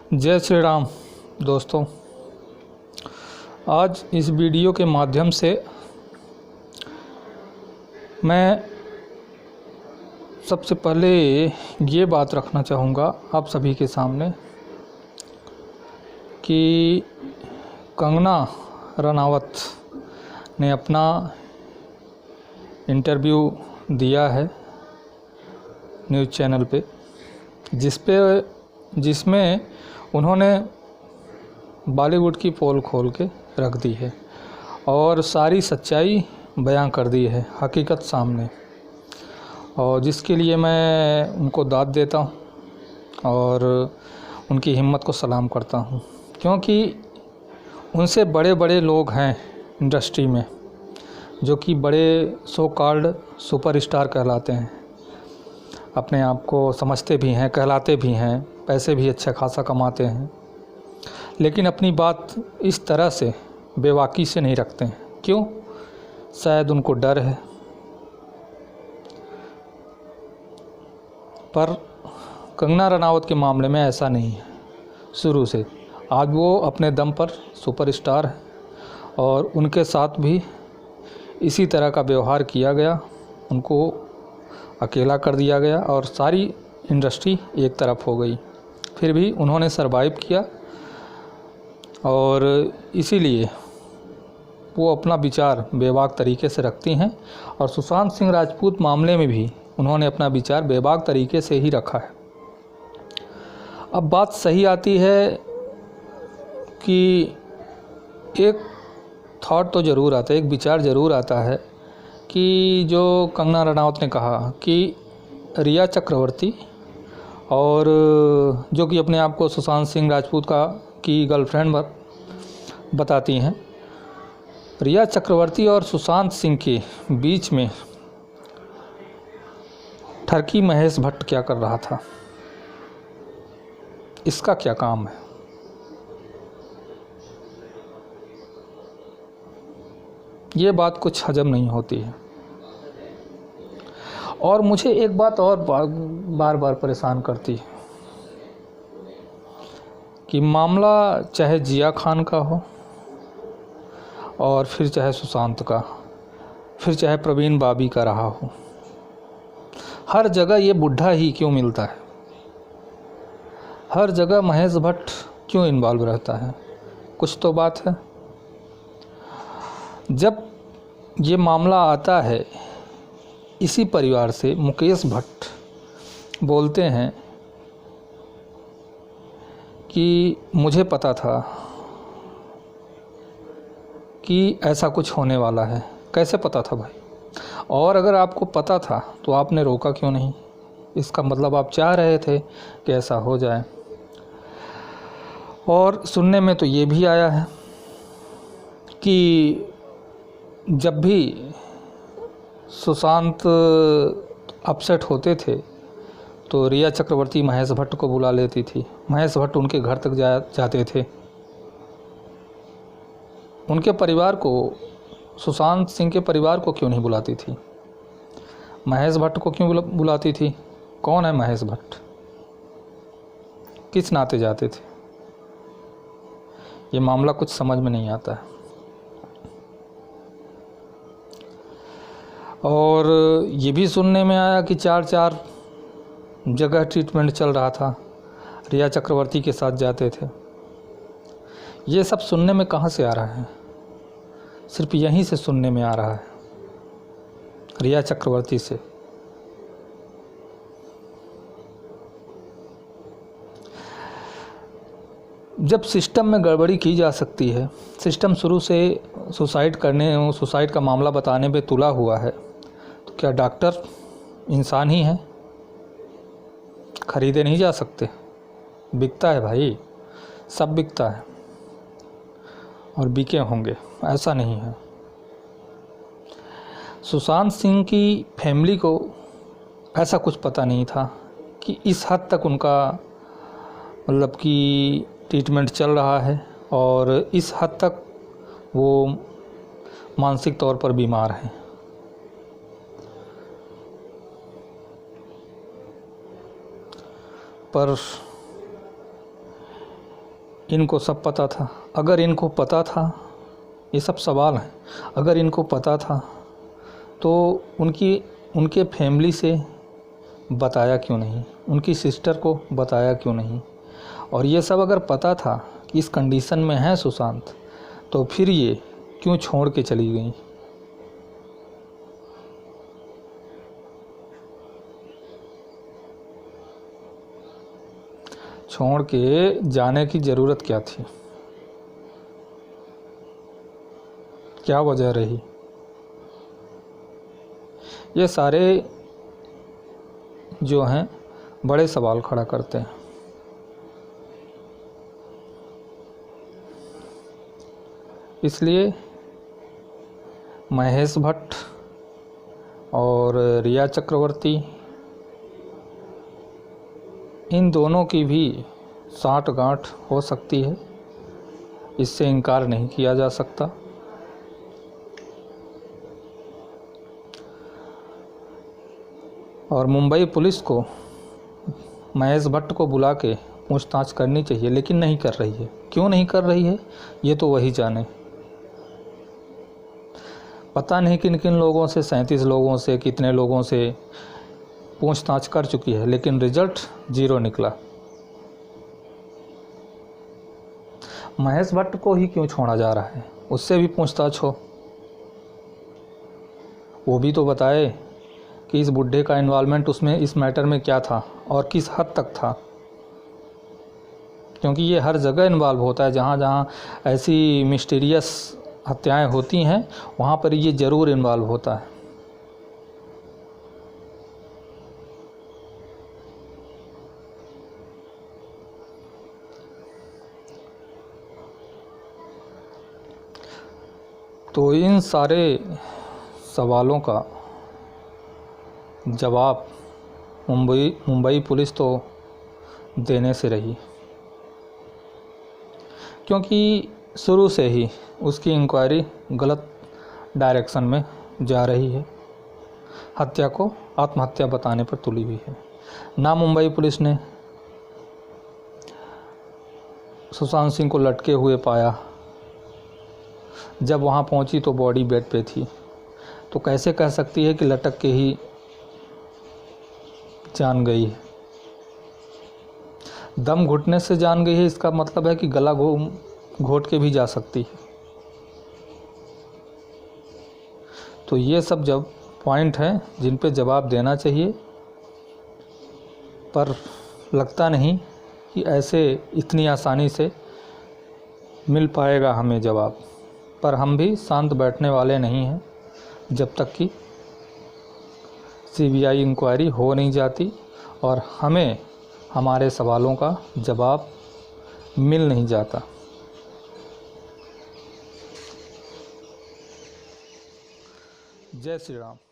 जय श्री राम दोस्तों। आज इस वीडियो के माध्यम से मैं सबसे पहले ये बात रखना चाहूँगा आप सभी के सामने कि कंगना रनावत ने अपना इंटरव्यू दिया है न्यूज़ चैनल पे, जिसमें उन्होंने बॉलीवुड की पोल खोल के रख दी है और सारी सच्चाई बयां कर दी है, हकीकत सामने, और जिसके लिए मैं उनको दाद देता हूं और उनकी हिम्मत को सलाम करता हूं, क्योंकि उनसे बड़े बड़े लोग हैं इंडस्ट्री में जो कि बड़े सो कॉल्ड सुपरस्टार कहलाते हैं, अपने आप को समझते भी हैं, कहलाते भी हैं, पैसे भी अच्छा खासा कमाते हैं, लेकिन अपनी बात इस तरह से बेबाकी से नहीं रखते हैं। क्यों? शायद उनको डर है। पर कंगना रनावत के मामले में ऐसा नहीं है। शुरू से आज वो अपने दम पर सुपरस्टार है और उनके साथ भी इसी तरह का व्यवहार किया गया, उनको अकेला कर दिया गया और सारी इंडस्ट्री एक तरफ हो गई। फिर भी उन्होंने सरवाइव किया और इसीलिए वो अपना विचार बेबाक तरीके से रखती हैं और सुशांत सिंह राजपूत मामले में भी उन्होंने अपना विचार बेबाक तरीके से ही रखा है। अब बात सही आती है कि एक थॉट तो ज़रूर आता है, एक विचार ज़रूर आता है कि जो कंगना रनावत ने कहा कि रिया चक्रवर्ती और जो कि अपने आप को सुशांत सिंह राजपूत की गर्लफ्रेंड बताती हैं, रिया चक्रवर्ती और सुशांत सिंह के बीच में ठरकी महेश भट्ट क्या कर रहा था, इसका क्या काम है? ये बात कुछ हजम नहीं होती है। और मुझे एक बात और बार बार परेशान करती है कि मामला चाहे जिया खान का हो और फिर चाहे सुशांत का, फिर चाहे प्रवीण बाबी का रहा हो, हर जगह ये बुढ़ा ही क्यों मिलता है? हर जगह महेश भट्ट क्यों इन्वॉल्व रहता है? कुछ तो बात है। जब ये मामला आता है इसी परिवार से, मुकेश भट्ट बोलते हैं कि मुझे पता था कि ऐसा कुछ होने वाला है। कैसे पता था भाई? और अगर आपको पता था तो आपने रोका क्यों नहीं? इसका मतलब आप चाह रहे थे कि ऐसा हो जाए। और सुनने में तो ये भी आया है कि जब भी सुशांत अपसेट होते थे तो रिया चक्रवर्ती महेश भट्ट को बुला लेती थी, महेश भट्ट उनके घर तक जाते थे। उनके परिवार को, सुशांत सिंह के परिवार को क्यों नहीं बुलाती थी? महेश भट्ट को क्यों बुलाती थी? कौन है महेश भट्ट? किस नाते जाते थे? ये मामला कुछ समझ में नहीं आता है। और ये भी सुनने में आया कि 4 जगह ट्रीटमेंट चल रहा था, रिया चक्रवर्ती के साथ जाते थे। ये सब सुनने में कहाँ से आ रहा है? सिर्फ यहीं से सुनने में आ रहा है, रिया चक्रवर्ती से। जब सिस्टम में गड़बड़ी की जा सकती है, सिस्टम शुरू से सुसाइड का मामला बताने पे तुला हुआ है, तो क्या डॉक्टर इंसान ही है? खरीदे नहीं जा सकते? बिकता है भाई, सब बिकता है और बिके होंगे, ऐसा नहीं है। सुशांत सिंह की फैमिली को ऐसा कुछ पता नहीं था कि इस हद तक उनका मतलब कि ट्रीटमेंट चल रहा है और इस हद तक वो मानसिक तौर पर बीमार हैं। पर इनको सब पता था। अगर इनको पता था, ये सब सवाल हैं, अगर इनको पता था तो उनके फैमिली से बताया क्यों नहीं, उनकी सिस्टर को बताया क्यों नहीं। और ये सब अगर पता था कि इस कंडीशन में है सुशांत, तो फिर ये क्यों छोड़ के चली गई। छोड़ के जाने की ज़रूरत क्या थी, क्या वजह रही। ये सारे जो हैं बड़े सवाल खड़ा करते हैं। इसलिए महेश भट्ट और रिया चक्रवर्ती, इन दोनों की भी साठगांठ हो सकती है, इससे इनकार नहीं किया जा सकता। और मुंबई पुलिस को महेश भट्ट को बुला के पूछताछ करनी चाहिए, लेकिन नहीं कर रही है। क्यों नहीं कर रही है, ये तो वही जाने। पता नहीं किन किन लोगों से, 37 लोगों से, कितने लोगों से पूछताछ कर चुकी है, लेकिन रिजल्ट 0 निकला। महेश भट्ट को ही क्यों छोड़ा जा रहा है, उससे भी पूछताछ हो, वो भी तो बताए कि इस बुढ़े का इन्वॉल्वमेंट उसमें, इस मैटर में क्या था और किस हद तक था। क्योंकि ये हर जगह इन्वॉल्व होता है, जहाँ जहाँ ऐसी मिस्टीरियस हत्याएं होती हैं वहाँ पर ये ज़रूर इन्वॉल्व होता है। तो इन सारे सवालों का जवाब मुंबई पुलिस तो देने से रही, क्योंकि शुरू से ही उसकी इंक्वायरी गलत डायरेक्शन में जा रही है, हत्या को आत्महत्या बताने पर तुली हुई है। ना मुंबई पुलिस ने सुशांत सिंह को लटके हुए पाया, जब वहाँ पहुँची तो बॉडी बेड पे थी, तो कैसे कह सकती है कि लटक के ही जान गई है। दम घुटने से जान गई है, इसका मतलब है कि गला घोट के भी जा सकती है। तो ये सब जब पॉइंट हैं जिन पे जवाब देना चाहिए, पर लगता नहीं कि ऐसे इतनी आसानी से मिल पाएगा हमें जवाब। पर हम भी शांत बैठने वाले नहीं हैं जब तक कि सीबीआई इंक्वायरी हो नहीं जाती और हमें हमारे सवालों का जवाब मिल नहीं जाता। जय श्री राम।